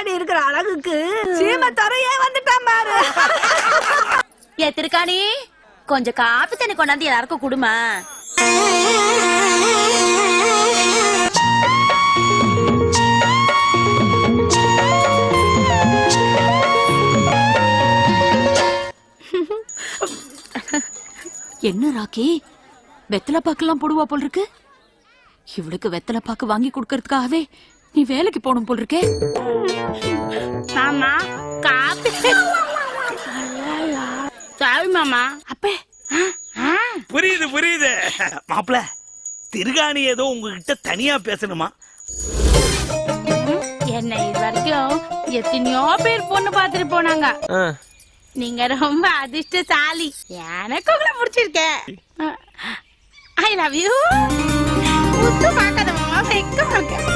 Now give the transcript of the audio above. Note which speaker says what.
Speaker 1: முன்னாடி இருக்கிற அழகுக்கு சீமத்துறையே வந்துட்டான் பாரு.
Speaker 2: ஏ திருக்காணி, கொஞ்சம் காப்பி தண்ணி கொண்டாந்து எல்லாருக்கும் குடுமா. என்ன ராக்கி, வெத்தலை பாக்கெல்லாம் போடுவா போல் இருக்கு. இவளுக்கு வெத்தலை பாக்கு வாங்கி குடுக்கறதுக்காகவே நீ வேலைக்கு போகணும் போல் இருக்கே.
Speaker 3: மாமா காப்பி. சாரி மாமா. அப்பே
Speaker 4: புரியுது புரியுது. மாப்பிள, திருகாணி ஏதோ உங்ககிட்ட தனியா பேசணுமா?
Speaker 3: என்ன இது வரைக்கும் எத்தனையோ பேர் பொண்ணு பாத்துட்டு போனாங்க. நீங்க ரொம்ப அதிர்ஷ்டசாலி. எனக்கு உங்களை பிடிச்சிருக்கேன். I love you. முத்து பாக்காத மாமா, வெக்கமா இருக்க.